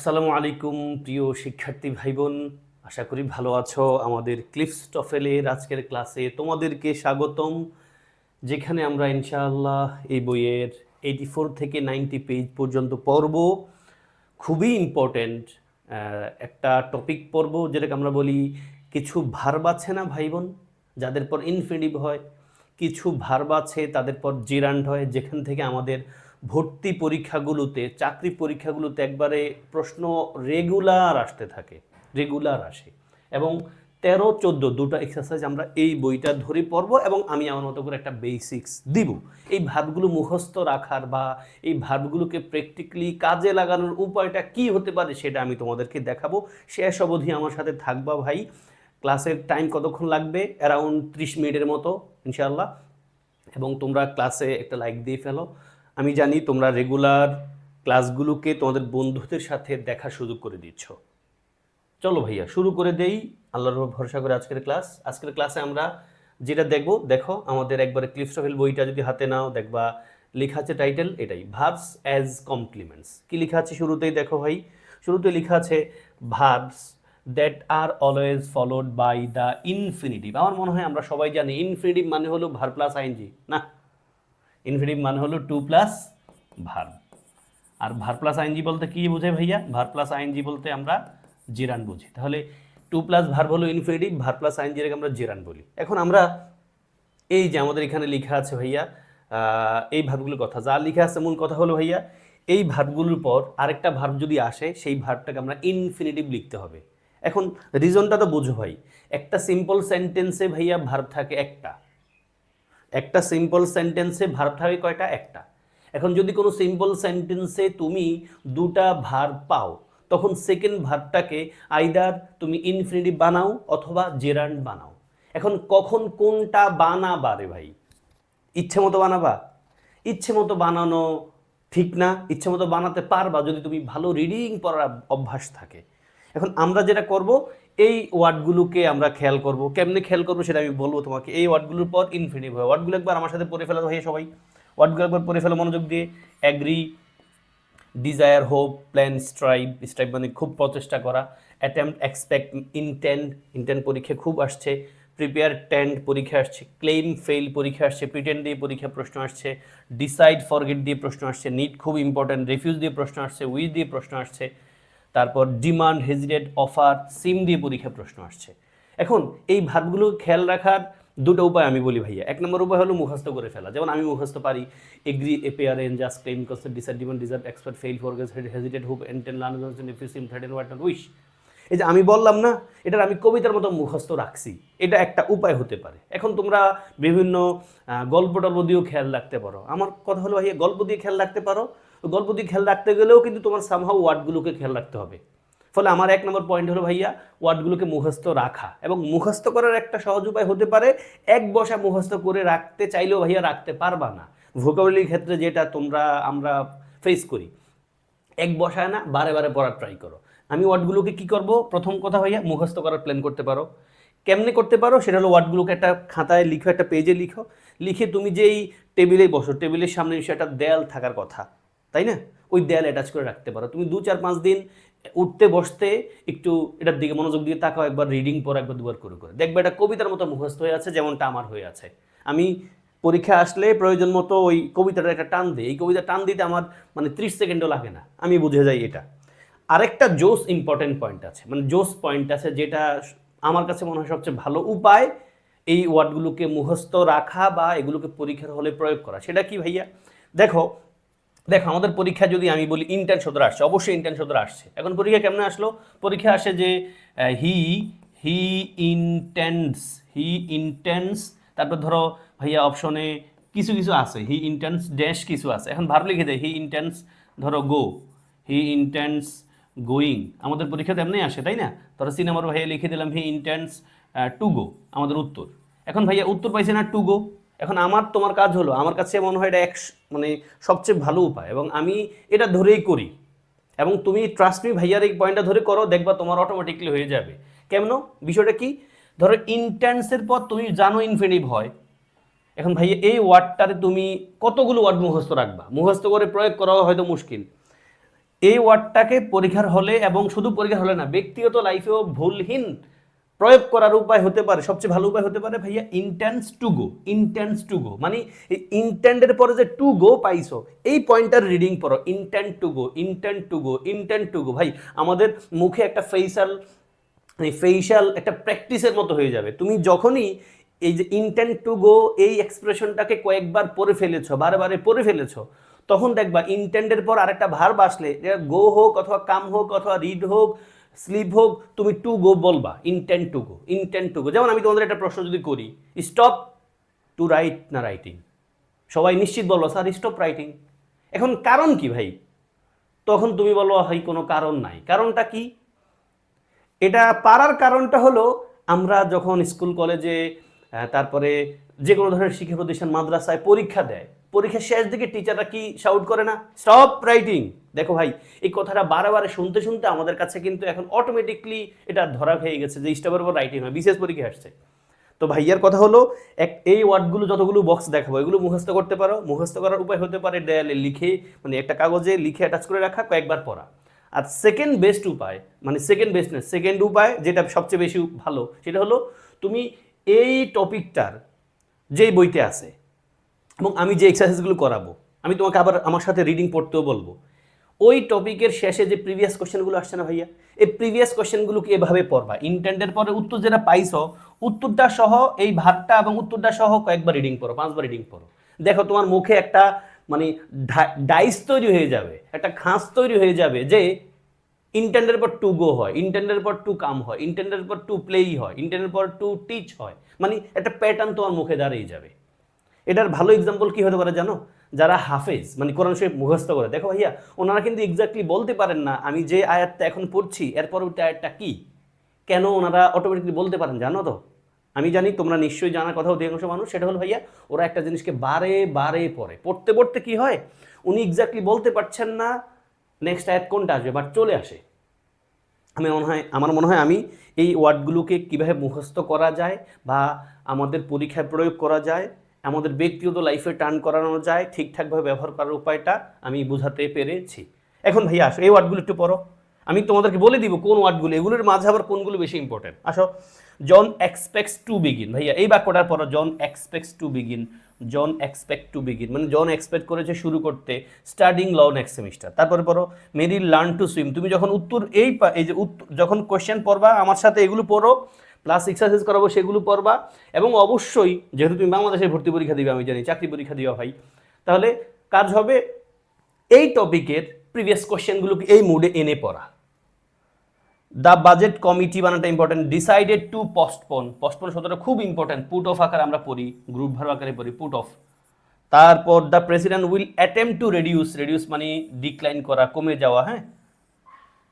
আসসালামু আলাইকুম প্রিয় শিক্ষার্থী ভাই বোন, আশা করি ভালো আছো। আমাদের ক্লিফস্টফেলের আজকের ক্লাসে তোমাদেরকে স্বাগতম, যেখানে আমরা ইনশাআল্লাহ এই বইয়ের 84 থেকে 90 পেজ পর্যন্ত পড়ব। খুবই ইম্পর্ট্যান্ট একটা টপিক পড়ব, যেটাকে আমরা বলি কিছু ভার্ব আছে না ভাই বোন, যাদের পর ইনফিনিটিভ হয়, কিছু ভার্ব আছে তাদের পর জেরান্ড হয়, যেখান থেকে আমাদের ভর্তি পরীক্ষাগুলোতে, চাকরি পরীক্ষাগুলোতে একবারে প্রশ্ন রেগুলার আসতে থাকে, রেগুলার আসে। এবং 13-14 দুটো এক্সারসাইজ আমরা এই বইটা ধরে পড়বো এবং আমি আমার মতো করে একটা বেসিক্স দিব। এই ভার্বগুলো মুখস্থ রাখার বা এই ভার্বগুলোকে প্র্যাকটিক্যালি কাজে লাগানোর উপায়টা কি হতে পারে সেটা আমি তোমাদেরকে দেখাবো। শেষ অবধি আমার সাথে থাকবা ভাই। ক্লাসের টাইম কতক্ষণ লাগবে? অ্যারাউন্ড 30 মিনিটের মতো ইনশাআল্লাহ। এবং তোমরা ক্লাসে একটা লাইক দিয়ে ফেলো। আমি জানি তোমরা রেগুলার ক্লাসগুলোকে তোমাদের বন্ধুদের সাথে দেখার সুযোগ করে দিচ্ছ। চলো ভাইয়া শুরু করে দেই আল্লাহর উপর ভরসা করে আজকের ক্লাস। আজকের ক্লাসে আমরা যেটা দেখবো, দেখো আমাদের একবারে ক্লিফস্টফেল বইটা যদি হাতে নাও দেখবা লেখা আছে টাইটেল এটাই, ভার্বস অ্যাজ কমপ্লিমেন্টস। কি লেখা আছে শুরুতেই? দেখো ভাই, শুরুতে লেখা আছে verbs that are always followed by the infinitive. আমার মনে হয় আমরা সবাই জানি ইনফিনিটিভ মানে হলো ভার্ব প্লাস আইএনজি, না, ইনফিনিটিভ মানে হলো টু প্লাস ভার্ব। আর ভার্ব প্লাস আইএনজি বলতে কি বোঝায় ভাইয়া? ভার্ব প্লাস আইএনজি বলতে আমরা জেরান বুঝি। তাহলে টু প্লাস ভার্ব হলো ইনফিনিটিভ, ভার্ব প্লাস আইএনজিকে আমরা জেরান বলি। এখন আমরা এই যে আমাদের এখানে লেখা আছে ভাইয়া, এই ভার্বগুলোর কথা যা লেখা আছে, মূল কথা হলো ভাইয়া এই ভার্বগুলোর পর আরেকটা ভার্ব যদি আসে সেই ভার্বটাকে আমরা ইনফিনিটিভ লিখতে হবে। এখন রিজনটা তো বুঝো ভাই, একটা সিম্পল সেন্টেন্সে ভাইয়া ভার্ব থাকে একটা, একটা সিম্পল সেন্টেন্সে ভার্ব থাকে কয়টা? একটা। এখন যদি কোনো সিম্পল সেন্টেন্সে তুমি দুটা ভার্ব পাও, তখন সেকেন্ড ভার্বটাকে আইদার তুমি ইনফিনিটিভ বানাও অথবা জেরান্ড বানাও। এখন কখন কোনটা বানাবা রে ভাই? ইচ্ছে মতো বানাবা? ইচ্ছে মতো বানানো ঠিক না, ইচ্ছে মতো বানাতে পারবা যদি তুমি ভালো রিডিং পড়ার অভ্যাস থাকে। এখন আমরা যেটা করব, এই ওয়ার্ডগুলোকে আমরা খেয়াল করব। কেমনে খেয়াল করবো সেটা আমি বলবো তোমাকে। এই ওয়ার্ডগুলোর পর ইনফিনিটিভ হয়, ওয়ার্ডগুলো একবার আমার সাথে পড়ে ফেলা হয়ে সবাই, ওয়ার্ডগুলো একবার পড়ে ফেলো মনোযোগ দিয়ে। Agree, desire, hope, plan, strive, strive মানে খুব প্রচেষ্টা করা। অ্যাটেম্প্ট, এক্সপেক্ট, ইন্টেন্ড, ইন্টেন্ড পরীক্ষা খুব আসছে। প্রিপেয়ার, টেন্ড পরীক্ষা আসছে। ক্লেম, ফেইল পরীক্ষা আসছে। প্রিটেন্ড দিয়ে পরীক্ষা প্রশ্ন আসছে। ডিসাইড, ফরগেট দিয়ে প্রশ্ন আসছে। নিড খুব ইম্পর্ট্যান্ট, রিফিউজ দিয়ে প্রশ্ন আসছে। উইথ দিয়ে প্রশ্ন আসছে। তারপর ডিমান্ড, হেজিটেট, অফার, সিম দিয়ে পরীক্ষা প্রশ্ন আসছে। এখন এই ভাবগুলো খেয়াল রাখার দুটো উপায় আমি বলি ভাইয়া। এক নম্বর উপায় হলো মুখস্থ করে ফেলা, যেমন আমি মুখস্থ পারি agree, appear, just, claim, concept, decide, demand, deserve, expect, fail, forget, hesitate, hope, intend, learn, refuse, seem, threaten, want not, wish. এই যে আমি বললাম না, এটার আমি কবিতার মতো মুখস্থ রাখছি, এটা একটা উপায় হতে পারে। এখন তোমরা বিভিন্ন গল্প টল্প দিয়েও খেয়াল রাখতে পারো। আমার কথা হলো ভাইয়া, গল্প দিয়ে খেয়াল রাখতে পারো, গল্প দিয়ে খেয়াল রাখতে গেলেও কিন্তু তোমার সামহাও ওয়ার্ডগুলোকে খেয়াল রাখতে হবে। ফলে আমার এক নম্বর পয়েন্ট হলো ভাইয়া ওয়ার্ডগুলোকে মুখস্থ রাখা। এবং মুখস্থ করার একটা সহজ উপায় হতে পারে, এক বসা মুখস্থ করে রাখতে চাইলেও ভাইয়া রাখতে পারবা না। ভোকাবুলারির ক্ষেত্রে যেটা আমরা ফেস করি, এক বসায় না, বারে বারে পড়ার ট্রাই করো। আমি ওয়ার্ডগুলোকে কি করব, প্রথম কথা ভাইয়া মুখস্থ করার প্ল্যান করতে পারো। কেমনে করতে পারো সেটা হলো, ওয়ার্ডগুলোকে একটা খাতায় লিখো, একটা পেজে লিখো। লিখে তুমি যেই টেবিলে বসো, টেবিলের সামনে নিশ্চয়ই একটা দেয়াল থাকার কথা, তাই না? ওই দেয়াল অ্যাটাচ করে রাখতে পারো। তুমি 2-4-5 দিন উঠতে বসতে একটু এটার দিকে মনোযোগ দিয়ে তাকাও, একবার রিডিং পড়ো, একবার দুবার করে করে দেখবে এটা কবিতার মতো মুখস্থ হয়ে আছে, যেমনটা আমার হয়ে আছে। আমি পরীক্ষা আসলে প্রয়োজন মতো ওই কবিতাটা একটা টান দিই, এই কবিতা টান দিতে আমার মানে 30 সেকেন্ডও লাগে না, আমি বুঝে যাই এটা। আরেকটা জোস ইম্পর্টেন্ট পয়েন্ট আছে, মানে জোস পয়েন্ট আছে, যেটা আমার কাছে মনে হয় সবচেয়ে ভালো উপায় এই ওয়ার্ডগুলোকে মুখস্থ রাখা বা এগুলোকে পরীক্ষার হলে প্রয়োগ করা। সেটা কি ভাইয়া? দেখো দেখো আমাদের পরীক্ষা যদি আমি বলি ইন্টেন্স শব্দটা আসছে, অবশ্যই ইন্টেন্স শব্দটা আসছে। এখন পরীক্ষা কেমন আসলো? পরীক্ষা আসে যে হি হি ইন্টেন্স, হি ইন্টেন্স, তারপর ধরো ভাইয়া অপশনে কিছু কিছু আছে, হি ইন্টেন্স ড্যাশ কিছু আছে। এখন ভার্ব লিখে দেয়, হি ইন্টেন্স ধরো গো, হি ইন্টেন্স গোয়িং। আমাদের পরীক্ষাতে এমনি আসে, তাই না? ধরো সি নাম্বার ভাইয়া লিখে দিলাম হি ইন্টেন্স টু গো, আমাদের উত্তর। এখন ভাইয়া উত্তর পাইছে না টু গো। এখন আমার তোমার কাজ হলো, আমার কাছে মনে হয় এটা মানে সবচেয়ে ভালো উপায় এবং আমি এটা ধরেই করি। এবং তুমি ট্রাস্ট মি ভাইয়ার এই পয়েন্টটা ধরে করো, দেখবা তোমার অটোমেটিকলি হয়ে যাবে। কেমন? বিষয়টা কি? ধরো ইন্টেন্সের পর তুমি জানো ইনফিনিটিভ হয়। এখন ভাইয়া এই ওয়ার্ডটারে তুমি কতগুলো ওয়ার্ড মুখস্থ রাখবা? মুখস্থ করে প্রয়োগ করা হয়তো মুশকিল। এই ওয়ার্ডটাকে পরীক্ষার হলে, এবং শুধু পরীক্ষার হলে না, ব্যক্তিগত লাইফেও ভুলহীন প্রয়োগ করার উপায় হতে পারে, সবচেয়ে ভালো উপায় হতে পারে ভাইয়া intense to go. Intense to go মানে এই ইন্টেন্ডের পরে যে টু গো পাইছো, এই পয়েন্টটার রিডিং পড়ো। Intent to go, intent to go, intent to go. ভাই আমাদের মুখে একটা ফেশিয়াল একটা প্র্যাকটিসের মতো হয়ে যাবে। তুমি যখনই এই যে ইন্টেন্ট টু গো এই এক্সপ্রেশনটাকে কয়েকবার পড়ে ফেলেছো, বারে বারে পড়ে ফেলেছো, তখন দেখবা ইন্টেন্ডের পর আরেকটা ভার্ব আসলে, গো হোক অথবা কাম হোক অথবা রিড হোক, স্লিপ হোক, তুমি টু গো বলবা। Intent to go, intent to go. যেমন আমি তোমাদের একটা প্রশ্ন যদি করি, স্টপ টু রাইট না রাইটিং, সবাই নিশ্চিত বলবো স্যার স্টপ রাইটিং। এখন কারণ কি ভাই? তখন তুমি বলো ভাই কোনো কারণ নাই। কারণটা কি? এটা পারার কারণটা হলো, আমরা যখন স্কুল কলেজে তারপরে যে কোনো ধরনের শিক্ষা প্রতিষ্ঠান মাদ্রাসায় পরীক্ষা দেয়, পরীক্ষার শেষ দিকে টিচাররা কি শাউট করে না, স্টপ রাইটিং। দেখো ভাই, এই কথাটা বারে বারে শুনতে শুনতে আমাদের কাছে কিন্তু এখন অটোমেটিকলি এটা ধরা হয়ে গেছে যে স্টপের পর রাইটিং হয়। বিশেষ পরীক্ষা আসছে তো ভাইয়ার কথা হলো, এই ওয়ার্ডগুলো যতগুলো বক্স দেখাবো এগুলো মুখস্থ করতে পারো। মুখস্থ করার উপায় হতে পারে দেয়ালে লিখে, মানে একটা কাগজে লিখে অ্যাটাচ করে রাখা, কয়েকবার পড়া। আর সেকেন্ড বেস্ট উপায়, মানে সেকেন্ড বেস্ট না, সেকেন্ড উপায় যেটা সবচেয়ে বেশি ভালো, সেটা হলো তুমি এই টপিকটার যেই বইতে আছে এবং আমি যে এক্সারসাইজগুলো করাবো, আমি তোমাকে আবার আমার সাথে রিডিং পড়তেও বলবো, ওই টপিকের শেষে যে প্রিভিয়াস কোশ্চেনগুলো আসছে না ভাইয়া, এই প্রিভিয়াস কোশ্চেনগুলোকে এভাবে পড়বা। ইন্টেন্ডের পরে উত্তর যেটা পাইছো, উত্তরটা সহ এই ভাগটা এবং উত্তরটা সহ কয়েকবার রিডিং পড়ো, 5বার রিডিং পড়ো। দেখো তোমার মুখে একটা মানে ডাইস তৈরি হয়ে যাবে, একটা খাঁজ তৈরি হয়ে যাবে যে ইন্টেন্ডের পর টু গো হয়, ইন্টেন্ডের পর টু কাম হয়, ইন্টেন্ডের পর টু প্লেই হয়, ইন্টেন্ডের পর টু টিচ হয়। মানে একটা প্যাটার্ন তোমার মুখে দাঁড়িয়ে যাবে। এটার ভালো এক্সাম্পল কি হতে পারে জানো? যারা হাফেজ, মানে কোরআন শরীফ মুখস্থ করে, দেখো ভাইয়া ওনারা কিন্তু এক্স্যাক্টলি বলতে পারেন না আমি যে আয়াতটা এখন পড়ছি এর পরবর্তী আয়াতটা কি। কেন ওনারা অটোমেটিকলি বলতে পারেন জানো তো? আমি জানি তোমরা নিশ্চয়ই জানার কথা অধিকাংশ মানুষ, সেটা হলো ভাইয়া ওরা একটা জিনিসকে বারে বারে পড়ে, পড়তে পড়তে কি হয়, উনি এক্স্যাক্টলি বলতে পারছেন না নেক্সট আয়াত কোনটা আসবে, বাট চলে আসে। আমার মনে হয় আমি এই ওয়ার্ডগুলোকে কীভাবে মুখস্থ করা যায় বা আমাদের পরীক্ষায় প্রয়োগ করা যায়, আমাদের ব্যক্তিগত লাইফে টার্ন করানো যায়, ঠিকঠাকভাবে ব্যবহার করার উপায়টা আমি বোঝাতে পেরেছি। এখন ভাইয়া আসো এই ওয়ার্ডগুলো একটু পড়ো, আমি তোমাদেরকে বলে দিব কোন ওয়ার্ডগুলো, এগুলোর মাঝে আবার কোনগুলো বেশি ইম্পর্টেন্ট। আসো, জন এক্সপেক্টস টু বিগিন। ভাইয়া এই বাক্যটার পড়ো, John expects to begin. John expect to begin মানে জন এক্সপেক্ট করেছে শুরু করতে স্টাডিং ল নেক্সট সেমিস্টার। তারপরে পড়ো মেরি লার্ন টু সুইম। তুমি যখন উত্তর এই যে যখন কোয়েশ্চেন পড়বা আমার সাথে এগুলো পড়ো, প্লাস এক্সারসাইজ করাবো সেগুলো পড়বা। এবং অবশ্যই যেহেতু তুমি বাংলাদেশের ভর্তি পরীক্ষা দিবে, আমি জানি চাকরি পরীক্ষা দিবা ভাই, তাহলে কাজ হবে এই টপিকের প্রিভিয়াস কোয়েশ্চেনগুলোকে এই মুডে এনে পড়া। দ্য বাজেট কমিটি বানাটা important. Decided to postpone, postpone শব্দটা খুব ইম্পর্টেন্ট, পুট অফ আকারে আমরা পড়ি, গ্রুপ ভার্ব আকারে পড়ি পুট অফ। তারপর the president will attempt to reduce, reduce মানে ডিক্লাইন করা, কমে যাওয়া। হ্যাঁ,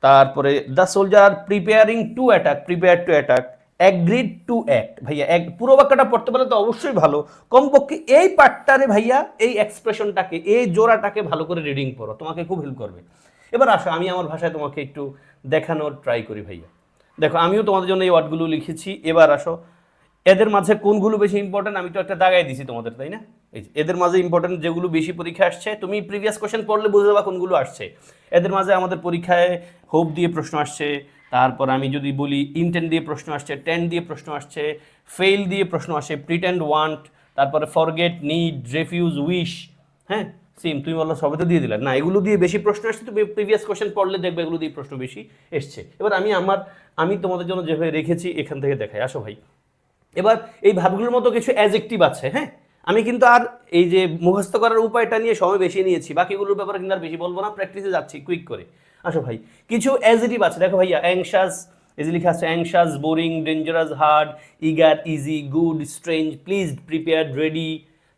তারপরে the soldier preparing two attack, prepare to attack, agreed to act. ভাইয়া পুরো বাক্যটা পড়তে পারলে তো অবশ্যই ভালো, কমপক্ষে এই পার্টটারে ভাইয়া এই এক্সপ্রেশনটাকে এই জোড়াটাকে ভালো করে রিডিং পড়ো, তোমাকে খুব হেল্প করবে। এবার আসো আমি আমার ভাষায় তোমাকে একটু দেখানোর ট্রাই করি ভাইয়া। দেখো আমিও তোমাদের জন্য এই ওয়ার্ডগুলো লিখেছি। এবার আসো এদের মাঝে কোনগুলো বেশি ইম্পর্টেন্ট আমি তো একটা দাগাই দিছি তোমাদের, তাই না? এই এদের মাঝে ইম্পর্টেন্ট যেগুলো বেশি পরীক্ষা আসছে, তুমি প্রিভিয়াস কোশ্চেন পড়লে বুঝে যাবা কোনগুলো আসছে। এদের মাঝে আমাদের পরীক্ষায় হোপ দিয়ে প্রশ্ন আসছে, তারপর আমি যদি বলি ইন্টেন্ট দিয়ে প্রশ্ন আসছে, টেন্ট দিয়ে প্রশ্ন আসছে, ফেইল দিয়ে প্রশ্ন আসে, প্রিটেন্ড, ওয়ান্ট, তারপরে ফরগেট, নিড, রেফিউজ, উইশ। হ্যাঁ সেম, তুমি বললো সবে তো দিয়ে দিলে না, এগুলো দিয়ে বেশি প্রশ্ন আসছে। তুমি প্রিভিয়াস কোশ্চেন পড়লে দেখবে এগুলো দিয়ে প্রশ্ন বেশি এসছে। এবার আমি তোমাদের জন্য যেভাবে রেখেছি এখান থেকে দেখাই। আসো ভাই, এবার এই ভাবগুলোর মতো কিছু অ্যাডজেক্টিভ আছে। হ্যাঁ, আমি কিন্তু আর এই যে মুখস্থ করার উপায়টা নিয়ে সময় বেশি নিয়েছি, বাকিগুলোর ব্যাপারে কিন্তু আর বেশি বলবো না, প্র্যাকটিসে যাচ্ছি কুইক করে। আসো ভাই, কিছু অ্যাডজেক্টিভ আছে, দেখো ভাইয়া অ্যাংশাস, এই যে লেখা আছে anxious, boring, dangerous, hard, eager, easy, good, strange, pleased, prepared, ready,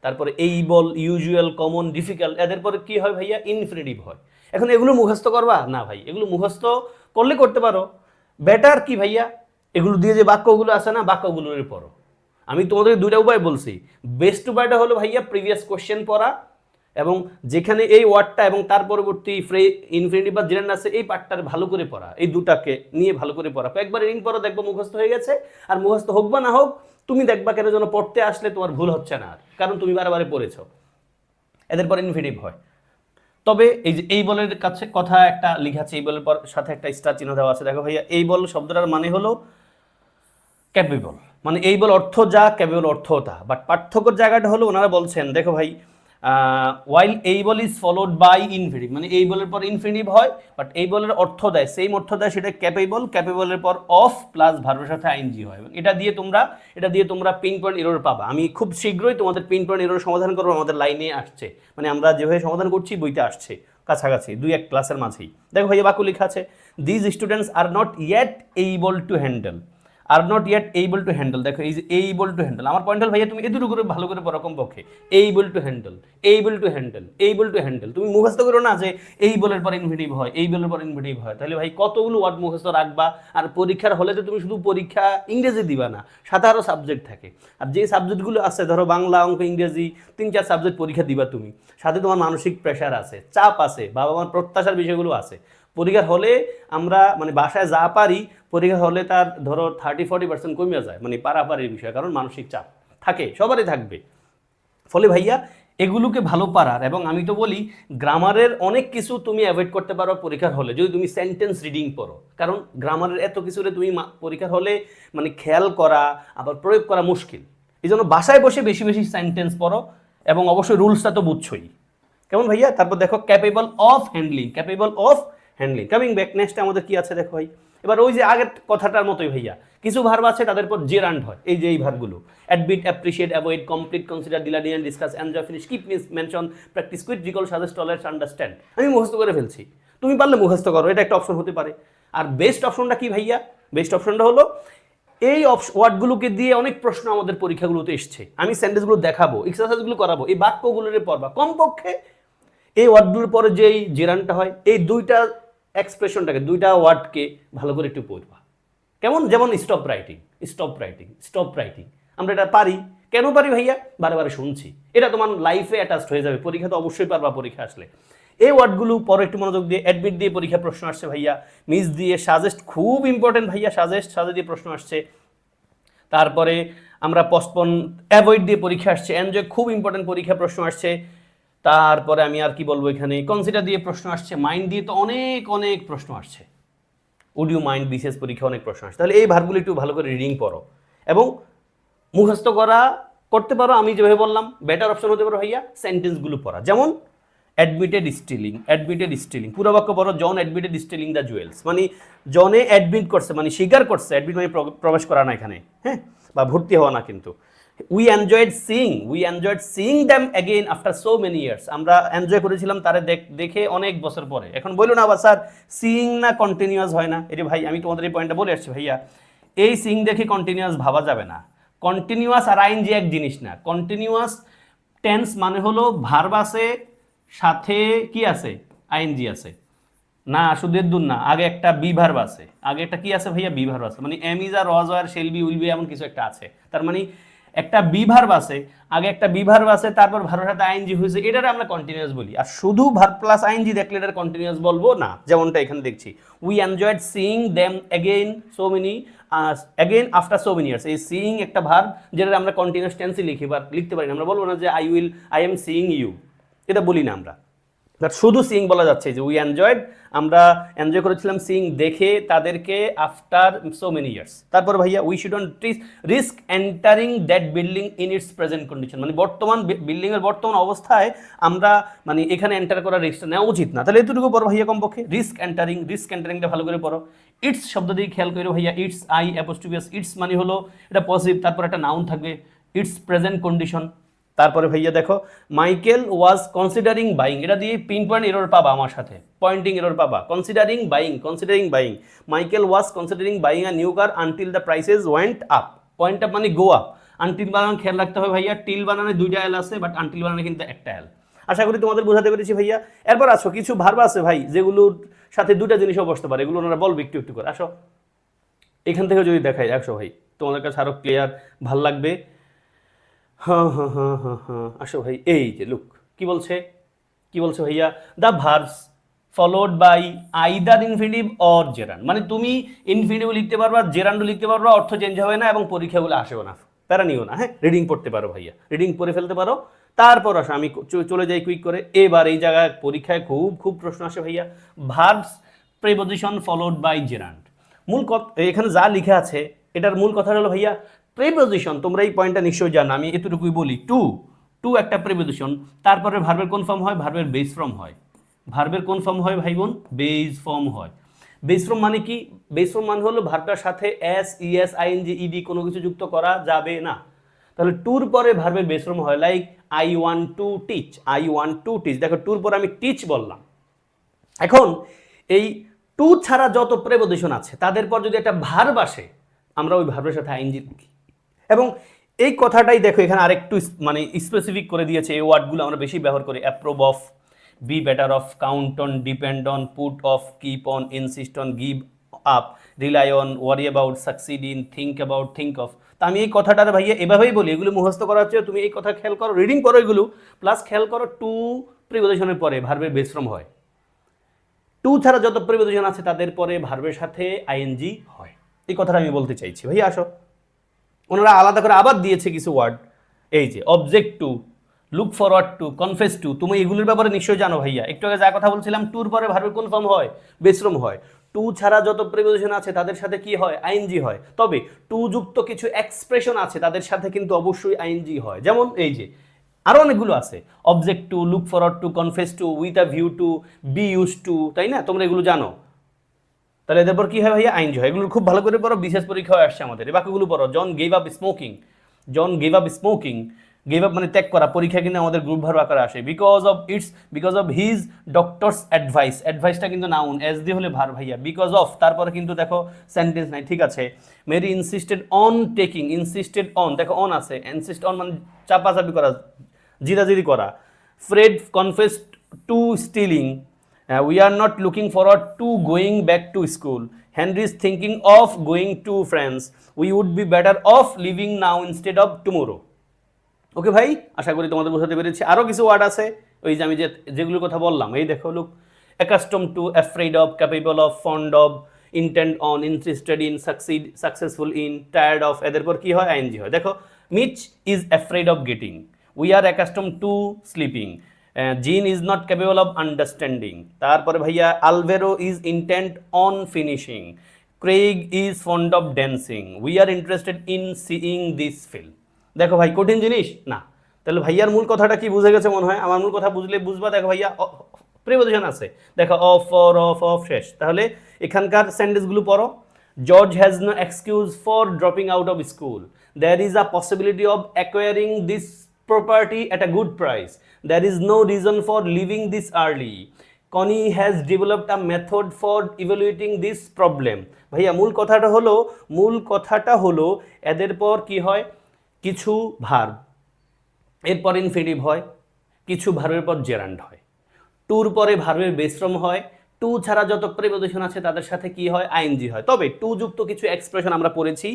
তারপরে এইবল, ইউজুয়াল, কমন, ডিফিকাল্ট। এদের পরে কি হয় ভাইয়া? ইনফিনিটিভ হয়। এখন এগুলো মুখস্থ করবা না ভাই, এগুলো মুখস্থ করলে করতে পারো, বেটার কি ভাইয়া এগুলো দিয়ে যে বাক্যগুলো আছে না, বাক্যগুলোর পড়ো। আমি তোমাদের দুইটা উপায় বলছি। বেস্ট উপায়টা হলো ভাইয়া প্রিভিয়াস কোশ্চেন পড়া, এবং যেখানে এই ওয়ার্ডটা এবং তার পরবর্তী ইনফিনিটিভ বা জেরান্ড আছে এই পার্টটার ভালো করে পড়া, এই দুটাকে নিয়ে ভালো করে পড়া। কয়েকবার রিডিং পড়ো, দেখবো মুখস্থ হয়ে গেছে। আর মুখস্থ হোক বা না হোক, তুমি দেখবা কেন যেন পড়তে আসলে তোমার ভুল হচ্ছে না আর, কারণ তুমি বারে বারে পড়েছো। এদের পর ইনফিনিটিভ হয়। তবে এই যে এই বলের কাছে কথা একটা লেখা আছে, এই বলের পর সাথে একটা স্টার চিহ্ন দেওয়া আছে। দেখো ভাইয়া, এই বল শব্দটার মানে হলো ক্যাপেবল, মানে এই বল অর্থ যা, ক্যাপেবল অর্থ তা। বাট পার্থক্যের জায়গাটা হলো ওনারা বলছেন, দেখো ভাই, ওয়াইল এই বল ইজ ফলোড বাই ইনফিনিটিভ, মানে এই বলের পর ইনফিনিটিভ হয়, বাট এই বলের অর্থ দেয়, সেম অর্থ দেয়, সেটা ক্যাপেবল। ক্যাপেবলের পর অফ প্লাস ভার্বের সাথে আইএনজি হয়। এটা দিয়ে তোমরা পিন পয়েন্ট এরর পাবা। আমি খুব শীঘ্রই তোমাদের পিন পয়েন্ট এরর সমাধান করবো, আমাদের লাইনে আসছে, মানে আমরা যেভাবে সমাধান করছি বইতে আসছে কাছাকাছি 2-1 ক্লাসের মাঝেই। দেখো ভাইয়া, বাক্য লেখা আছে, these students are not yet able to handle, are not yet able to handle. দেখো এই যে এইবল টু হ্যান্ডেল, আমার পয়েন্ট হল ভাইয়া, তুমি এদুরু করে ভালো করে পড়ো কমপক্ষে। Able to handle, able to handle, able to handle. তুমি মুখস্থ করো না যে এই বলের পর ইনফিনিটিভ হয়, এই বলের পর ইনফিনিটিভ হয়, তাহলে ভাই কতগুলো ওয়ার্ড মুখস্থ রাখবা। আর পরীক্ষার হলে তো তুমি শুধু পরীক্ষা ইংরেজি দিবা না, সাথে আরও সাবজেক্ট থাকে। আর যে সাবজেক্টগুলো আছে, ধরো বাংলা, অঙ্ক, ইংরেজি, 3-4 সাবজেক্ট পরীক্ষা দিবা তুমি, সাথে তোমার মানসিক প্রেশার আছে, চাপ আছে, বাবা মার প্রত্যাশার বিষয়গুলো আছে। পরীক্ষার হলে আমরা মানে বাসায় যা পারি, পরীক্ষার হলে তার ধরো 30-40% কমে যায়, মানে পারাপারির বিষয়, কারণ মানসিক চাপ থাকে, সবারই থাকবে। ফলে ভাইয়া এগুলোকে ভালো পারার, এবং আমি তো বলি গ্রামারের অনেক কিছু তুমি অ্যাভয়েড করতে পারো পরীক্ষার হলে যদি তুমি সেন্টেন্স রিডিং পড়ো, কারণ গ্রামারের এত কিছুরে তুমি পরীক্ষার হলে মানে খেয়াল করা আবার প্রয়োগ করা মুশকিল। এই জন্য বাসায় বসে বেশি বেশি সেন্টেন্স পড়ো, এবং অবশ্যই রুলসটা তো বুঝছোই। কেমন ভাইয়া? তারপর দেখো capable of handling, capable of handling. Coming back, next আমাদের কি আছে দেখো ভাই, এবার ওই যে আগের কথাটার মতোই ভাইয়া, কিছু ভার্ব আছে তাদের পর জেরান্ড হয়, এই যে এই ভার্বগুলো admit, appreciate, avoid, complete, consider, ডিলাডিয়েন্ট, discuss, enjoy, finish, keep, miss, mention, practice, quit, recall, suggest, tolerate, understand. আমি মুখস্থ করে ফেলছি, তুমি পারলে মুখস্থ করো, এটা একটা অপশন হতে পারে। আর বেস্ট অপশনটা কি ভাইয়া? বেস্ট অপশনটা হলো এই ওয়ার্ডগুলোকে দিয়ে অনেক প্রশ্ন আমাদের পরীক্ষাগুলোতে এসছে, আমি সেন্টেন্সগুলো দেখাবো, এক্সারসাইজগুলো করাবো, এই বাক্যগুলোরে পড়বা কমপক্ষে। এই ওয়ার্ডগুলোর পরে যেই জেরানটা হয়, এই দুইটা এক্সপ্রেশনটাকে, দুইটা ওয়ার্ডকে ভালো করে একটু পড়বা। কেমন? যেমন stop writing, stop writing, stop writing. আমরা এটা পারি, কেন পারি ভাইয়া? বারে বারে শুনছি, এটা তোমার লাইফে অ্যাটাচড হয়ে যাবে, পরীক্ষা তো অবশ্যই পারবা পরীক্ষা আসলে। এই ওয়ার্ডগুলো পরে একটু মনোযোগ দিয়ে, অ্যাডমিট দিয়ে পরীক্ষা প্রশ্ন আসছে ভাইয়া, মিস দিয়ে, সাজেস্ট খুব ইম্পর্টেন্ট ভাইয়া, সাজেস্ট দিয়ে প্রশ্ন আসছে। তারপরে আমরা পস্টপন, অ্যাভয়েড দিয়ে পরীক্ষা আসছে, এনজয় খুব ইম্পর্টেন্ট পরীক্ষা প্রশ্ন আসছে। তারপরে আমি আর কি বলবো, এখানে কনসিডার দিয়ে প্রশ্ন আসছে, মাইন্ড দিয়ে তো অনেক অনেক প্রশ্ন আসছে, উড ইউ মাইন্ড বিসিএস পরীক্ষা অনেক প্রশ্ন আসছে। তাহলে এই ভার্বগুলো একটু ভালো করে রিডিং পড়ো এবং মুখস্থ করতে পারো। আমি যেভাবে বললাম, বেটার অপশন হতে পারো ভাইয়া সেন্টেন্সগুলো পড়া। যেমন অ্যাডমিটেড স্টিলিং, পুরো বাক্য পড়ো, জন অ্যাডমিটেড স্টিলিং দ্য জুয়েলস, মানে জনে অ্যাডমিট করছে, মানে স্বীকার করছে, অ্যাডমিট মানে প্রবেশ করা না এখানে, হ্যাঁ, বা ভর্তি হওয়া না। কিন্তু we enjoyed seeing them again after so many years, আমরা এনজয় করেছিলাম তারে দেখে অনেক বছর পরে। এখন বললো না আবার স্যার সিইং না কন্টিনিউয়াস হয় না? এটা ভাই আমি তোমাদের এই পয়েন্টটা বলে আসছি ভাইয়া, এই সিইং দেখে কন্টিনিউয়াস ভাবা যাবে না। কন্টিনিউয়াস আর আইএনজি এক জিনিস না। কন্টিনিউয়াস টেন্স মানে হলো ভার্ব আছে, সাথে কি আছে? আইএনজি আছে। না শুধু দূর না, আগে একটা বি ভার্ব আছে, আগে একটা কি আছে ভাইয়া? বি ভার্ব আছে, মানে am is are was are shall be will be এমন কিছু একটা আছে। তার মানে একটা বি ভার্ব আছে, আগে একটা বি ভার্ব আছে, তারপর ভার্বের সাথে আইএনজি হয়েছে, এটারে আমরা কন্টিনিউয়াস বলি। আর শুধু ভার্ব প্লাস আইএনজি দেখলে এটা কন্টিনিউয়াস বলবো না, যেমনটা এখানে দেখছি, we enjoyed seeing them again so many again after so many years. এই সিইং একটা ভার্ব, যেটা আমরা কন্টিনিউয়াস টেন্সে লিখতে পারি না। আমরা বলবো না যে আই এম সিইং ইউ, এটা বলি না আমরা। বাট শুধু সিইং বলা যাচ্ছে, যে উই এনজয়েড, আমরা এনজয় করেছিলাম সিইং দেখে তাদেরকে আফটার সো মেনি ইয়ার্স। তারপর ভাইয়া we shouldn't risk entering that building in it's present condition, মানে বর্তমান বিল্ডিংয়ের বর্তমান অবস্থায় আমরা মানে এখানে এন্টার করার রিস্কটা নেওয়া উচিত না। তাহলে এতটুকু পড়ো ভাইয়া কমপক্ষে, রিস্ক এন্টারিংটা ভালো করে পড়ো। ইটস শব্দ দিয়ে খেয়াল করো ভাইয়া, ইটস আই অ্যাপোস্ট্রোফি, ইটস মানে হলো এটা পজিটিভ, তারপর একটা নাউন থাকবে, ইটস প্রেজেন্ট কন্ডিশন। তারপরে ভাইয়া দেখো, মাইকেল ওয়াজ কনসিডারিং বাইং, এটা দিয়ে পিন পয়েন্ট এরর পাবা, আমার সাথে পয়েন্টিং এরর পাবা। Considering buying, Michael was considering buying a new car until the prices went up. Point up মানে গো আপ। আনটিল বানানো খেয়াল রাখতে হবে ভাইয়া, টিল বানানো দুইটা এল আছে, বাট আনটিল বানানো কিন্তু একটা এল। আশা করি তোমাদের বোঝাতে পেরেছি ভাইয়া। এরপর আসো, কিছু ভার্ব আছে ভাই যেগুলোর সাথে দুইটা জিনিসও বসতে পারে, এগুলো ওনারা বলবে একটু একটু করে। আসো এখান থেকে যদি দেখাই, আসো ভাই, তোমাদের কাছে আরো ক্লিয়ার ভাল লাগবে। আসো ভাই, এই যে লুক, কি বলছে ভাইয়া, the verbs followed by either infinitive or gerund, মানে তুমি ইনফিনিটিভ লিখতে পারবা, জেরান্ডও লিখতে পারবা, অর্থ চেঞ্জ হবে না এবং পরীক্ষাগুলো আসেও না, প্যারা নিও না। হ্যাঁ, রিডিং পড়তে পারো ভাইয়া, রিডিং পড়ে ফেলতে পারো, তারপর আসো আমি চলে যাই কুইক করে। এবার এই জায়গায় পরীক্ষায় খুব খুব প্রশ্ন আসে ভাইয়া, verbs preposition followed by gerund. মূল এখানে যা লেখা আছে এটার মূল কথা হলো ভাইয়া প্রিপোজিশন, তোমরা এই পয়েন্টটা নিশ্চয়ই জানো, আমি এতটুকুই বলি। টু টু একটা প্রিপোজিশন, তারপরে ভার্বের কোন ফর্ম হয়? ভার্বের বেস ফর্ম হয়। ভার্বের কোন ফর্ম হয় ভাই বোন? বেস ফর্ম হয়। বেস ফর্ম মানে কি? বেস ফর্ম মানে হলো ভার্বটার সাথে এস, ইএস, আইএনজি, ইডি কোনো কিছু যুক্ত করা যাবে না। তাহলে টুর পরে ভার্বের বেস ফর্ম হয়, like I want to teach, I want to teach. দেখো টুর পরে আমি টিচ বললাম। এখন এই টু ছাড়া যত প্রেপোজিশন আছে তাদের পর যদি একটা ভার্ব আসে, আমরা ওই ভার্বের সাথে আইএনজি লিখি। এবং এই কথাটাই দেখো এখানে আরেকটু মানে স্পেসিফিক করে দিয়েছে। এই ওয়ার্ডগুলো আমরা বেশি ব্যবহার করি। Approve of, B better of, count on, depend on, put off, keep on, insist on, give up, rely on, worry about, succeed in, think about, think of. তা আমি এই কথাটা ভাইয়া এভাবেই বলি, এগুলো মুখস্থ করা হচ্ছে, তুমি এই কথা খেয়াল করো, রিডিং করো এগুলো, প্লাস খেয়াল করো টু প্রিপোজিশনের পরে ভার্বের বেস ফর্ম হয়। টু ছাড়া যত প্রিপোজিশন আছে তাদের পরে ভার্বের সাথে আইএনজি হয়। এই কথাটা আমি বলতে চাইছি। ভাইয়া আসো, ওনারা আলাদা করে আবার দিয়েছে কিছু ওয়ার্ড, এই যে object to, look forward to, confess to. তুমি এগুলোর ব্যাপারে নিশ্চয়ই জানো ভাইয়া। একটু আগে যা কথা বলছিলাম, টুর পরে ভার্বের কোন ফর্ম হয়? বেস ফর্ম হয়। টু ছাড়া যত প্রিপোজিশন আছে তাদের সাথে কি হয়? আইএনজি হয়। তবে টু যুক্ত কিছু এক্সপ্রেশন আছে তাদের সাথে কিন্তু অবশ্যই আইএনজি হয়। যেমন এই যে আরো অনেকগুলো আছে, object to, look forward to, confess to, with a view to, be use to, তাই না? তোমরা এগুলো জানো। তাহলে এদের পর কি হয় ভাইয়া? আইনজি হয়। এগুলো খুব ভালো করে পড়ো, বিশেষ পরীক্ষায় আসছে আমাদের। এই বাক্যগুলো পড়ো। John gave up smoking, John gave up smoking, gave up মানে ত্যাগ করা। পরীক্ষা কিন্তু আমাদের গ্রুপ ভার্ব আকারে আসে। Because of his doctor's advice, অ্যাডভাইসটা কিন্তু নাউন, এস দিয়ে হলে ভার্ব ভাইয়া। বিকজ অফ, তারপরে কিন্তু দেখো সেন্টেন্স নাই, ঠিক আছে। Mary insisted on taking, insisted on, দেখো অন আছে, ইনসিস্ট অন মানে চাপাচাপি করা, জিরাজিরি করা। Fred confessed to stealing, we are not looking forward to going back to school. Henry is thinking of going to France. We would be better off living now instead of tomorrow. ওকে ভাই, আশা করি তোমাদের বোঝাতে পেরেছি। আরও কিছু word আছে ওই যে আমি যেগুলোর কথা বললাম। এই দেখো, look, accustom to, afraid of, capable of, fond of, intent on, interested in, succeed, successful in, tired of, এদের পর কি হয়? আইএনজি হয়। দেখো, Mitch is afraid of getting, we are accustom to sleeping, Jean is not capable of understanding. তারপরে ভাইয়া Alvaro is intent on finishing, Craig is fond of dancing, we are interested in seeing this film. দেখো ভাই, কঠিন জিনিস না। তাহলে ভাইয়ার মূল কথাটা কি বুঝে গেছে মনে হয়? আমার মূল কথা বুঝলে বুঝবা। দেখো ভাইয়া প্রিপোজিশন আছে, দেখো অফ, ফর, অফ শেষ। তাহলে এখানকার সেন্টেন্সগুলো পড়ো। George has no excuse for dropping out of school, there is a possibility of acquiring this property at a good price, there is no reason for leaving this early, Connie has developed a method for evaluating this problem. ভাইয়া মূল কথাটা হলো এদের পর কি হয়? কিছু verb, এরপর ইনফিনিটিভ হয়, কিছু ভার্বের পর জেরান্ড হয়, টুর পরে ভার্বের বেস ফর্ম হয়, টু ছাড়া যত প্রিপোজিশন আছে তাদের সাথে কি হয়? আইএনজি হয়। তবে টু যুক্ত কিছু এক্সপ্রেশন আমরা পড়েছি,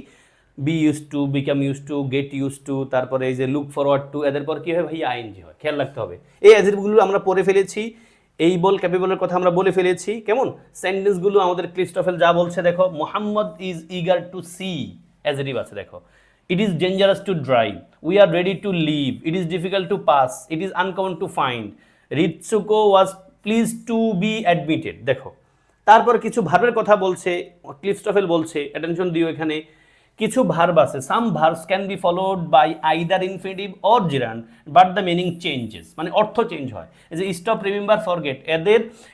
be use to, become use to, get use to, তারপরে এই যে লুক ফরওয়ার্ড টু, এদের পর কি হয় ভাই? আইএনজি হয়। খেয়াল রাখতে হবে। এই অ্যাডজেক্টিভগুলো আমরা পড়ে ফেলেছি, এই বল ক্যাপেবলের কথা আমরা বলে ফেলেছি। কেমন সেন্টেন্সগুলো আমাদের ক্লিস্টফেল যা বলছে দেখো, Mohammad is eager to see, adjective আছে দেখো। It is dangerous to drive, we are ready to leave, it is difficult to pass, it is uncommon to find, Ritsuko was pleased to be admitted. দেখো, তারপর কিছু ভার্বের কথা বলছে, ক্লিস্টফেল বলছে, attention দিও এখানে। কিছু ভার্ব আছে, some verbs can be followed by either infinitive or gerund but the meaning changes, মানে অর্থ চেঞ্জ হয়। এই যে স্টপ, রিমেম্বার, ফরগেট,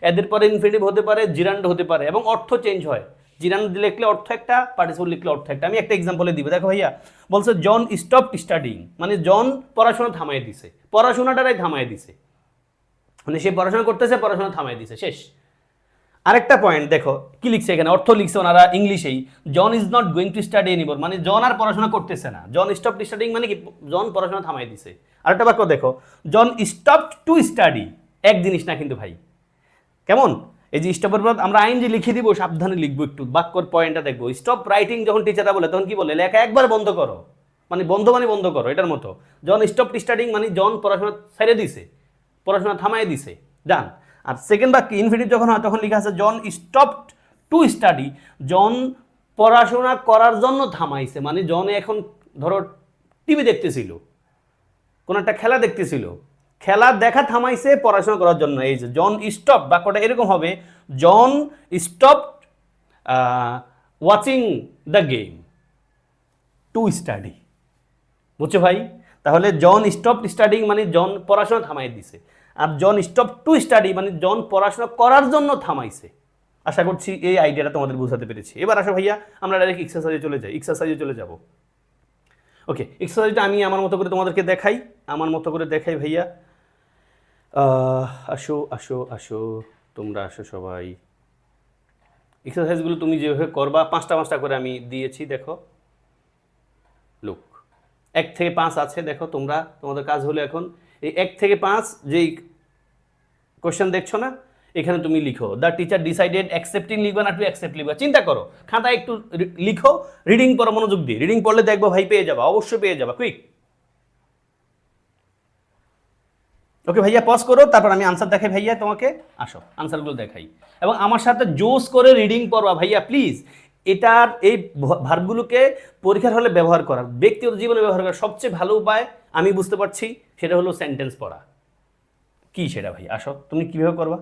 এদের পরে ইনফিনিটিভ হতে পারে, জিরান্ড হতে পারে, এবং অর্থ চেঞ্জ হয়। জিরান্ড লিখলে অর্থ একটা, পার্টিসিপল লিখলে অর্থ একটা। আমি একটা এক্সাম্পলে দিব। দেখো ভাইয়া, বলছে জন স্টপ স্টাডিং, মানে জন পড়াশোনা থামাই দিছে, পড়াশোনাটারাই থামাই দিছে, মানে সে পড়াশোনা করতেছে, পড়াশোনা থামাই দিছে, শেষ। আরেকটা পয়েন্ট দেখো কি লিখছে এখানে, অর্থ লিখছে ওনারা ইংলিশেই, John is not going to study anymore, মানে জন আর পড়াশোনা করতেছে না। জন স্টপ স্টাডিং মানে কি? জন পড়াশোনা থামাই দিছে। আরেকটা বাক্য দেখো, জন স্টপ টু স্টাডি, এক জিনিস না কিন্তু ভাই। কেমন? এই যে স্টপের পর আমরা আইন যে লিখে দিব, সাবধানে লিখবো একটু, বাক্যর পয়েন্টটা দেখবো। স্টপ রাইটিং যখন টিচাররা বলে তখন কি বলে? লেখা একবার বন্ধ করো, মানে বন্ধ করো, এটার মতো। জন স্টপ স্টাডিং মানে জন পড়াশোনা ছেড়ে দিছে, পড়াশোনা থামাই দিছে, যান। আর সেকেন্ড বাক্য ইনফিনিটিভ যখন হয় তখন লেখা আছে জন স্টপড টু স্টাডি, জন পড়াশোনা করার জন্য থামাইছে, মানে জন এখন ধরো টিভি দেখতেছিল, কোন একটা খেলা দেখতেছিল, খেলা দেখা থামাইছে পড়াশোনা করার জন্য। এই যে জন স্টপ, বাক্যটা এরকম হবে, John stop watching the game to study. বুঝছো ভাই? তাহলে জন স্টপ স্টাডিং মানে জন পড়াশোনা থামাই দিছে, আর জন স্টপ টু স্টাডি মানে জন পড়াশোনা করার জন্য থামাইছে। আশা করছি এই আইডিয়াটা তোমাদের বোঝাতে পেরেছি। এবার আসো ভাইয়া আমরা ডাইরেক্ট এক্সারসাইজে চলে যাই, এক্সারসাইজে চলে যাব। ওকে, এক্সারসাইজটা আমি আমার মতো করে তোমাদেরকে দেখাই, আমার মতো করে দেখাই ভাইয়া। আসো আসো আসো, তোমরা আসো সবাই। এক্সারসাইজগুলো তুমি যেভাবে করবা, 5টা 5টা করে আমি দিয়েছি, দেখো। লুক, 1 থেকে 5 আছে, দেখো তোমরা, তোমাদের কাজ হলো এখন এই 1 থেকে 5 যেই কোশ্চেন দেখছো না, এখানে তুমি লিখো দ্য টিচার ডিসাইডেড, অ্যাকসেপ্টিং লিখবা না টু অ্যাকসেপ্ট লিখবা, চিন্তা করো, খাতায় একটু লিখো, রিডিং পড়ো মনোযোগ দিয়ে, রিডিং পড়লে দেখবো ভাই পেয়ে যাবা, অবশ্যই পেয়ে যাবা, কুইক। ওকে ভাইয়া, পজ করো, তারপর আমি আনসার দেখাই ভাইয়া তোমাকে। আসো আনসারগুলো দেখাই, এবং আমার সাথে জোস করে রিডিং পড়বা ভাইয়া প্লিজ। এটার এই ভার্বগুলোকে পরীক্ষার হলে ব্যবহার করার, ব্যক্তিগত জীবনে ব্যবহার করার সবচেয়ে ভালো উপায় আমি বুঝতে পারছি, সেটা হলো সেন্টেন্স পড়া। কি সেটা ভাই? আসো, তুমি কিভাবে করবা?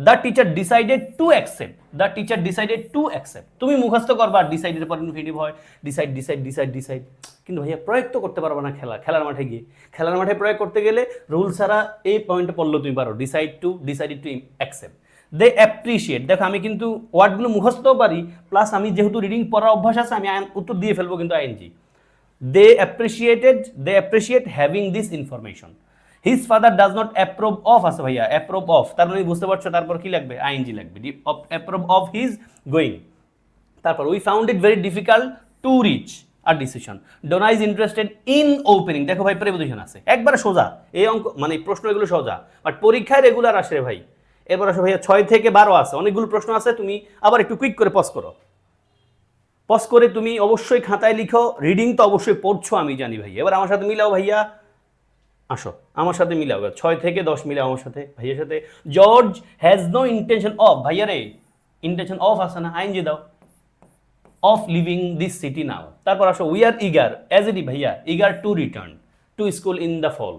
The teacher decided to accept, the teacher decided to accept, তুমি মুখস্থ করবা, ডিসাইডের পর ইনফিনিটিভ হয়, ডিসাইড ডিসাইড ডিসাইড ডিসাইড। কিন্তু ভাইয়া প্রয়োগ তো করতে পারবা না খেলার মাঠে গিয়ে। খেলার মাঠে প্রয়োগ করতে গেলে রুল ছাড়া এই পয়েন্টে পড়লেও তুমি পারো, decided to accept. They appreciate, দেখো আমি কিন্তু ওয়ার্ডগুলো মুখস্থও পারি, প্লাস আমি যেহেতু রিডিং পড়ার অভ্যাস আছে, আমি উত্তর দিয়ে ফেলবো কিন্তু ING. They appreciate having this information. His father does not approve of, আছে ভাইয়া অ্যাপ্রুভ অফ, তার মানে বুঝতে পারছো, তারপর কি লাগবে? আইএনজি লাগবে, অ্যাপ্রুভ অফ হিজ গোয়িং। তারপর we found it very difficult to reach our decision. Donna is interested in opening, দেখো ভাই প্রেপোজিশন আছে, একবারে সোজা এই অঙ্ক, মানে প্রশ্ন এগুলো সোজা, বাট পরীক্ষায় রেগুলার আসে রে ভাই। এরপর আসো ভাইয়া 6 থেকে 12 আছে, অনেকগুলো প্রশ্ন আছে, তুমি আবার একটু কুইক করে পজ করো, পজ করে তুমি অবশ্যই খাতায় লিখো, রিডিং তো অবশ্যই পড়ছো আমি জানি ভাই। এবার আমার সাথে মিলাও ভাইয়া, আসো আমার সাথে মিলাও, 6 থেকে 10 মিলাও আমার সাথে, ভাইয়ের সাথে। George has no intention of, ভাইয়া রে ইন্টেনশন অফ আছে না, আইনজি দাও, of leaving this city now. তারপর আসো we are eager, as a ভাইয়া eager to return to school in the fall.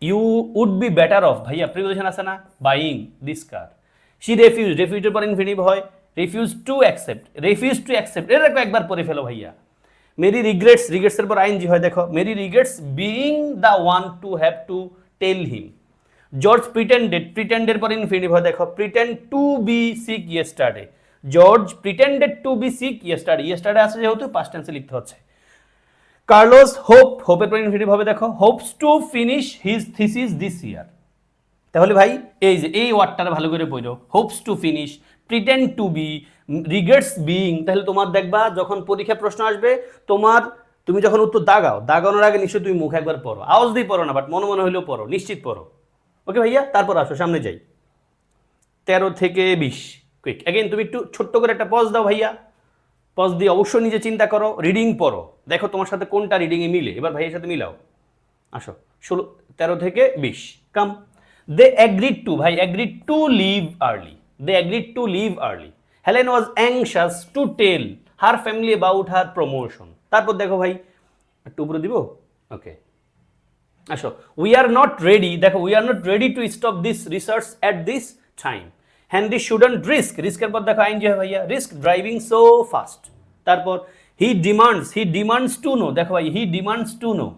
You would be better off, ভাইয়া preposition আছে না, বাইং দিস কার। শি রেফিউজের পর ইনফিনিটিভ হয়, রেফিউজ টু অ্যাকসেপ্ট, এরকম একবার পড়ে ফেলো ভাইয়া। মেরি রিগ্রেটস এর পর আইএনজি হয়, দেখো Mary regrets being the one to have to tell him. George প্রিটেন্ডের পর ইনফিনিটিভ হয়, দেখো pretend to be sick yesterday. George pretended to be sick yesterday আছে যেহেতু পাস্ট টেন্সে লিখতে হচ্ছে। কার্লোস হোপের পর ইনফিনিটিভ হবে, দেখো hopes to finish his thesis this year. তাহলে ভাই এই যে এই ওয়ার্ডটা ভালো করে পড়ো, hopes to finish, pretend to be, regrets being. তাহলে তোমার দেখবা যখন পরীক্ষা প্রশ্ন আসবে, তুমি যখন উত্তর দাগানোর আগে নিশ্চয়ই তুমি মুখে একবার পড়ো, আওয়াজ দিয়ে পড়ো না, বাট মনে মনে হলেও পড়ো, নিশ্চিত পড়ো। ওকে ভাইয়া, তারপর আসো সামনে যাই, 13 থেকে 20 কুইক। অ্যাগেন তুমি একটু ছোট্ট করে একটা পজ দাও ভাইয়া, পজ দিয়ে অবশ্যই নিজে চিন্তা করো, রিডিং পড়ো, দেখো তোমার সাথে কোনটা রিডিংয়ে মিলে। এবার ভাইয়ের সাথে মিলাও, আসো 13 থেকে 20 কাম। They agreed to leave early. Helen was anxious to tell her family about her promotion. তারপর দেখো ভাই একটু উপরে দিব, ওকে আসো we are not ready to stop this research at this time. Henry shouldn't risk এর পর দেখো আইনজি হয় ভাইয়া, risk driving so fast. তারপর he demands to know, দেখো ভাই he demands to know।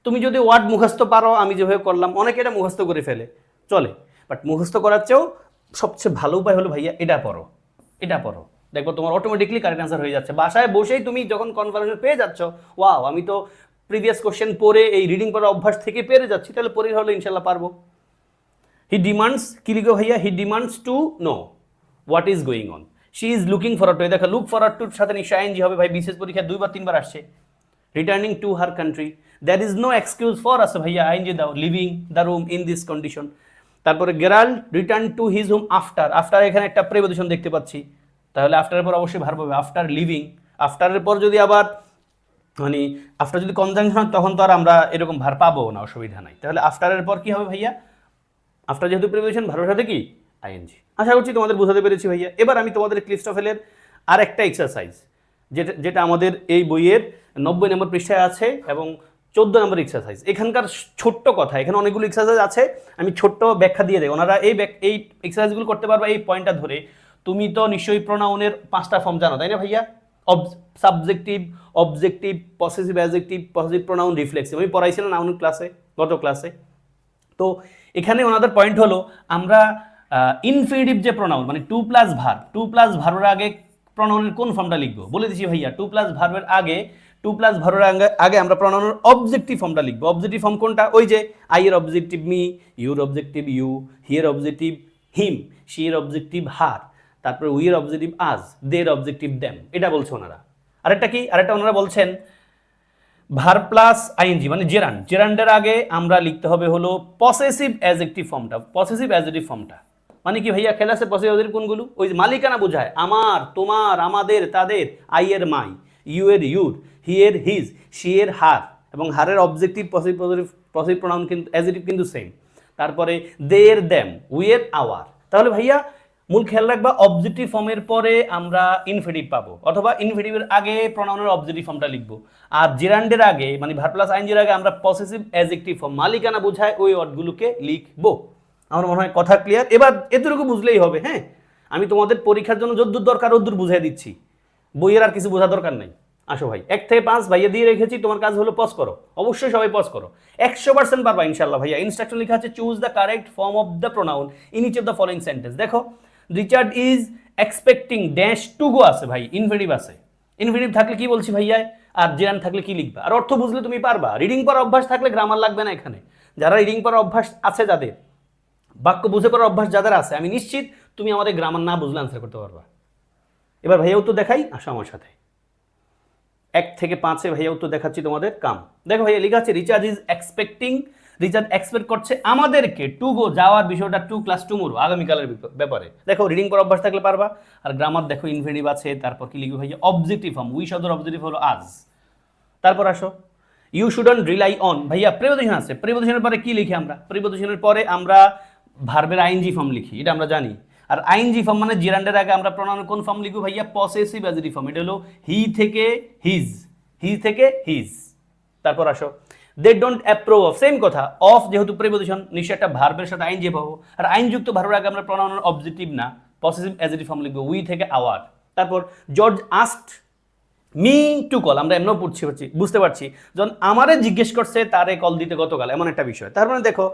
তুমি যদি ওয়ার্ড মুখস্থ পারো, আমি যেভাবে করলাম, অনেকে এটা মুখস্থ করে ফেলে, চলে, বাট মুখস্থ করার চেয়েও সবচেয়ে ভালো উপায় হলো ভাইয়া এটা পড়ো, দেখবো তোমার অটোমেটিকলি কারেক্ট অ্যান্সার হয়ে যাচ্ছে। বাসায় বসেই তুমি যখন কনফারেন্স পেয়ে যাচ্ছ, ওয়াও আমি তো প্রিভিয়াস কোশ্চেন পড়ে এই রিডিং পড়ার অভ্যাস থেকে পেরে যাচ্ছি, তাহলে পড়ে হলে ইনশাল্লাহ পারবো। হি ডিমান্ডস, কি লিখো ভাইয়া, he demands to know what is going on. She is looking forward to, দেখো লুক ফরওয়ার্ড টুর সাথে নিশ্চয় আইএনজি হবে ভাই, বিশেষ পরীক্ষা 2-3 বার আসছে। Returning to her country, there is no excuse for, আছে ভাইয়া আইএনজি দাও, leaving the room in this condition. তারপরে Gerald return to his home after এখানে একটা প্রেপোজিশন দেখতে পাচ্ছি, তাহলে আফটারের পর অবশ্যই ভার্ব হবে, আফটার লিভিং। আফটারের পর যদি আবার মানে আফটার যদি কনজাংশন, তখন তো আর আমরা এরকম ভার পাবো না, অসুবিধা নাই। তাহলে আফটারের পর কি হবে ভাইয়া, আফটার যেহেতু প্রেপোজিশন, ভার্বের সাথে কি আইএনজি। আশা করছি তোমাদের বোঝাতে পেরেছি ভাইয়া। এবার আমি তোমাদের ক্লিফটোফেলের আর একটা এক্সারসাইজ, যেটা আমাদের এই বইয়ের 90 নম্বর পৃষ্ঠায় আছে এবং নম্বর এক্সারসাইজ। এখানকার ছোট্ট কথা, এখানে অনেকগুলো এক্সারসাইজ আছে, আমি ছোট্ট ব্যাখ্যা দিয়ে দেয়। ওনারা এই এক্সারসাইজগুলো করতে পারবে এই পয়েন্টটা ধরে। তুমি তো নিশ্চয়ই প্রোনাউনের 5টা ফর্ম জানো, তাই না ভাইয়া? Subjective, objective, possessive adjective, possessive pronoun, reflexive. আমি পড়াইছিলাম নাউন ক্লাসে, গত ক্লাসে। তো এখানে ওনাদের পয়েন্ট হলো আমরা ইনফিনিটিভ যে প্রোনাউন মানে টু প্লাস ভার্বের আগে প্রোনাউনের কোন ফর্মটা লিখবো বলে দিচ্ছি ভাইয়া। টু প্লাস ভার্বের আগে আমরা প্রোনাউনের অবজেক্টিভ ফর্মটা লিখবো। অবজেক্টিভ ফর্ম কোনটা? ওই যে আই এর objective me, your objective you, he এর অবজেক্টিভ হিম, শি এর অবজেক্টিভ হার, তারপরে উই এর অবজেক্টিভ আজ, দে এর অবজেক্টিভ দেম। এটা বলছে ওনারা। আরেকটা ওনারা বলছেন ভার্ব প্লাস আইএনজি মানে জেরান্ডের আগে আমরা লিখতে হবে হলো পসেসিভ অ্যাডজেক্টিভ ফর্মটা। মানে কি ভাইয়া? খেলাসে পসেসিভ অ্যাডজেক্টিভ কোনগুলো? ওই যে মালিকানা বোঝায়, আমার, তোমার, আমাদের, তাদের। আই এর মাই, ইউ এর ইউর, হি এর হিজ, শি এর হার, এবং হারের অবজেক্টিভ পসেসিভ প্রোনাউন কিন্তু অ্যাডজেক্টিভ কিন্তু সেম। তারপরে দে এর দেম, উই এর আওয়ার। তাহলে ভাইয়া মূল খেয়াল রাখবা, অবজেক্টিভ ফর্মের পরে আমরা ইনফিনিটিভ পাবো, অথবা ইনফিনিটিভের আগে প্রোনাউনের অবজেক্টিভ ফর্মটা লিখবো। আর জেরান্ডের আগে মানে ভার্ব প্লাস আইএনজির আগে আমরা পসেসিভ অ্যাডজেক্টিভ ফর্ম মালিকানা বোঝায় ওই ওয়ার্ডগুলোকে লিখবো। আমার মনে হয় কথা ক্লিয়ার। এবার এতটুকু বুঝলেই হবে। হ্যাঁ, আমি তোমাদের পরীক্ষার জন্য যদ্দূর দরকার ওদ্দূর বুঝিয়ে দিচ্ছি, বইয়ের আর কিছু বোঝা দরকার নাই। আসো ভাই, 1 থেকে 5 ভাইয়া দিয়ে রেখেছি, তোমার কাজ হলো পজ করো। অবশ্যই সবাই পজ করো, 100% পারবা ইনশাল্লাহ ভাইয়া। ইনস্ট্রাকশন লেখা আছে choose the correct form of the pronoun in each of the following sentence. দেখো, Richard is expecting dash to go আছে ভাই, ইনফিনিটিভ আছে। ইনফিনিটিভ থাকলে কি বলছি ভাইয়া? আর জেরান্ড থাকলে কি লিখবা? আর অর্থ বুঝলে তুমি পারবা। রিডিং পড়ার অভ্যাস থাকলে গ্রামার লাগবে না এখানে। যারা রিডিং পড়ার অভ্যাস আছে, যাদের বাক্য বুঝে পড়ার অভ্যাস যাদের আছে, আমি নিশ্চিত তুমি আমাদের গ্রামার না বুঝলে আনসার করতে পারবা। এবার ভাইয়া উত্তর দেখাই, আসো আমার সাথে। 1 থেকে 5 ভাইয়া উত্তর দেখাচ্ছি তোমাদের। কাম দেখো ভাইয়া, লেখা আছে Richard is expecting, Richard expect করছে আমাদেরকে টু গো যাওয়ার বিষয়টা, টু ক্লাস টুমোরো আগামীকালের ব্যাপারে। দেখো রিডিং করার অভ্যাস থাকলে পারবা। আর গ্রামার দেখো ইনফিনিটিভ আছে, তারপর কি লিখবে ভাইয়া? অবজেক্টিভ ফর্ম, উই শব্দের অবজেক্টিভ হলো আজ। তারপর আসো ইউ শুডন্ট রিলাই অন, ভাইয়া প্রিপোজিশন আছে। প্রিপোজিশনের পরে কি লিখি আমরা? প্রিপোজিশনের পরে আমরা ভার্বের আইএনজি ফর্ম লিখি, এটা আমরা জানি। আর আইএনজি ফর্ম মানে জেরান্ডের আগে আমরা প্রোনাউনের কোন ফর্ম লিখবো ভাইয়া? Possessive adjective form. এটা হলো হি থেকে হিজ। তারপর আসো they don't approve of, same কথা। অফ যেহেতু প্রিপোজিশন, নিশ্চয়ই একটা ভার্বের সাথে আইএনজি পাবো। আর আইনযুক্ত ভার্বের আগে আমরা প্রোনাউনের অবজেক্টিভ না পসেসিভ অ্যাডজেক্টিভ ফর্ম লিখবো, উই থেকে আওয়ার। তারপর George asked me to call, আমরা এমনও বুঝতে পারছি যখন আমারে জিজ্ঞেস করছে তারে কল দিতে গতকাল, এমন একটা বিষয়। তার মানে দেখো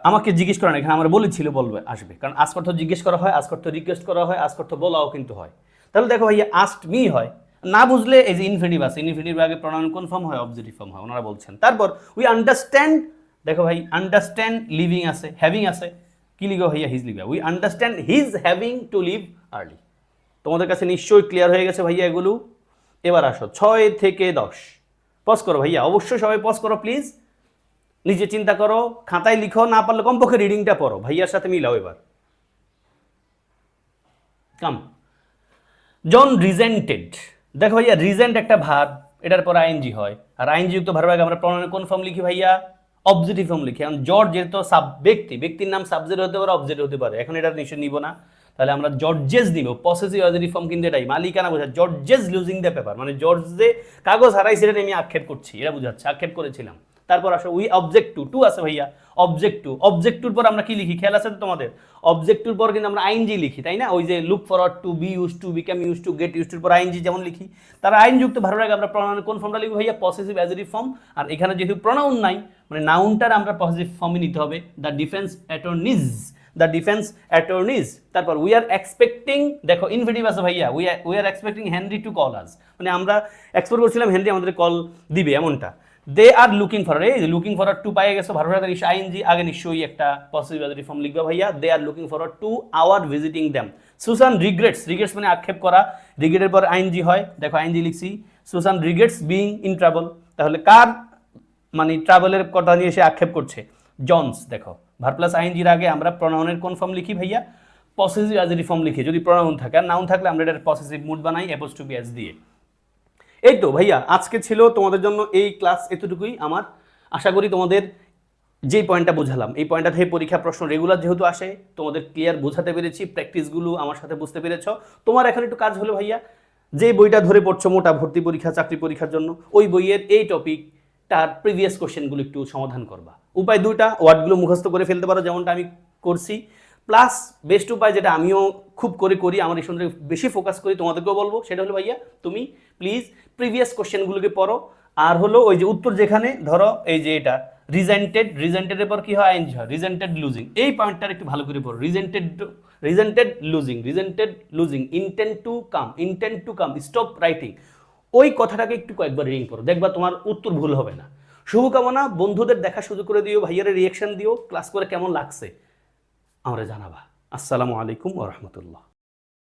আমাকে জিজ্ঞেস করা না, এখানে আমরা বলেছিল বলবে আসবে, কারণ আজ অর্থ জিজ্ঞেস করা হয়, আজ অর্থ রিকোয়েস্ট করা হয়, আজ অর্থ বলাও কিন্তু হয়। তাহলে দেখো ভাইয়া আস্কড মি হয়, না বুঝলে এই যে ইনফিনিটিভ আছে, ইনফিনিটিভ আগে প্রোনাউন কোন ফর্ম হয়? অবজেক্টিভ ফর্ম হয়, ওনারা বলছেন। তারপর উই আন্ডারস্ট্যান্ড, দেখো ভাই আন্ডারস্ট্যান্ড লিভিং আছে, হ্যাভিং আছে, কি লিখো ভাইয়া? হিজ লিখবে। We understand his having to leave early. তোমাদের কাছে নিশ্চয়ই ক্লিয়ার হয়ে গেছে ভাইয়া এগুলো। এবার আসো 6 থেকে 10, পজ করো ভাইয়া, অবশ্যই সবাই পজ করো প্লিজ। নিজে চিন্তা করো, খাতায় লিখো, না পারলে কমপক্ষে রিডিংটা পড়ো, ভাইয়ার সাথে মিলাও। এবার কাম জন রিজেন্টেড, দেখো ভাইয়া রিজেন্ট একটা ভার্ব, এটার পর আইএনজি হয়। আর আইএনজি যুক্ত ভার্বের আগে আমরা প্রোনাউনের কোন ফর্ম লিখি ভাইয়া? অবজেক্টিভ ফর্ম লিখি। এখন জর্জ যেহেতু ব্যক্তির নাম সাবজেক্ট হতে পারে, অবজেক্ট হতে পারে। এখন এটা নিশ্চয় নিব না, তাহলে আমরা জর্জেস দিব। পসেসিভ অ্যাডজেক্টিভ ফর্ম কিন্তু এটাই, মালিকানা বোঝায়। জর্জেস লুজিং দ্য পেপার, মানে জর্জ যে কাগজ হারাইছে এটা আমি আক্ষেপ করছি, এটা বুঝাচ্ছে, আক্ষেপ করেছিলাম। তারপর আসো উই অবজেক্ট টু আছে ভাইয়া, অবজেক্ট টুর পর আমরা কি লিখি? খেয়াল আছে তো তোমাদের? অবজেক্ট টুর পর কিন্তু আমরা আইএনজি লিখি, তাই না? ওই যে look forward to, be use to, become use to, get use টুর পর আইএনজি যেমন লিখি। তার আইনযুক্ত ভার্বের আগে আমরা প্রোনাউনের কোন ফর্মটা লিখবো ভাইয়া? Possessive adjective form. আর এখানে যেহেতু প্রোনাউন নাই, মানে নাউনটার আমরা পসেসিভ ফর্মই নিতে হবে, দ্য ডিফেন্স অ্যাটর্নিজ। তারপর উই আর এক্সপেক্টিং, দেখো ইনফিনিটিভ আছে ভাইয়া, we are expecting Henry to call us, মানে আমরা এক্সপেক্ট করছিলাম হেনরি আমাদের কল দিবে, এমনটা। দে আর লুকিং ফরওয়ার্ড, এই লুকিং ফরওয়ার্ড টু পাই গেছো, ভার্বের আগে নিশ্চয়ই আইএনজি, আগে নিশ্চয়ই একটা পসেসিভ অ্যাডজেক্টিভ ফর্ম লিখবে ভাইয়া। They are looking forward to our visiting them. Susan regrets মানে আক্ষেপ করা, রিগ্রেটের পর আইএনজি হয়, দেখো আইএনজি লিখছি। Susan regrets being in travel, তাহলে কার মানে ট্রাভেলের কথা নিয়ে এসে আক্ষেপ করছে? জনস। দেখো ভার্ব প্লাস আইএনজির আগে আমরা প্রোনাউনের কোন ফর্ম লিখি ভাইয়া? পসেসিভ অ্যাডজেক্টিভ ফর্ম লিখি, যদি প্রোনাউন থাকে। আর নাউন থাকলে আমরা এটার পসেসিভ মুড বানাই অ্যাপোস্ট্রফি এস দিয়ে। এই তো ভাইয়া আজকে ছিল তোমাদের জন্য এই ক্লাস, এতটুকুই আমার। আশা করি তোমাদের যেই পয়েন্টটা বোঝালাম, এই পয়েন্টটা থেকে পরীক্ষা প্রশ্ন রেগুলার যেহেতু আসে, তোমাদের ক্লিয়ার বোঝাতে পেরেছি, প্র্যাকটিসগুলো আমার সাথে বুঝতে পেরেছ। তোমার এখন একটু কাজ হলো ভাইয়া, যে বইটা ধরে পড়ছো মোটা ভর্তি পরীক্ষা, চাকরি পরীক্ষার জন্য, ওই বইয়ের এই টপিক তার প্রিভিয়াস কোশ্চেনগুলো একটু সমাধান করবা। উপায় দুইটা, ওয়ার্ডগুলো মুখস্থ করে ফেলতে পারো যেমনটা আমি করছি, প্লাস বেস্ট উপায় যেটা আমিও খুব করি, আমার এই সঙ্গে বেশি ফোকাস করি, তোমাদেরকেও বলবো, সেটা হলো ভাইয়া তুমি প্লিজ প্রিভিয়াস কোশ্চেনগুলোকে পড়ো। আর হলো ওই যে উত্তর যেখানে ধরো এই যে এটা রিজেন্টেডের পর কি হয়, আইএনজি হয়, রিজেন্টেড লুজিং, এই পয়েন্টটা একটু ভালো করে পড়ো। Resented losing, intent to come, stop writing, ওই কথাটাকে একটু কয়েকবার রিডিং করো, দেখবা তোমার উত্তর ভুল হবে না। শুভকামনা, বন্ধুদের দেখা সুযোগ করে দিও, ভাইয়ারে রিয়াকশন দিও, ক্লাস করে কেমন লাগছে আমরা জানাবা। আসসালামু আলাইকুম ওয়া রাহমাতুল্লাহ।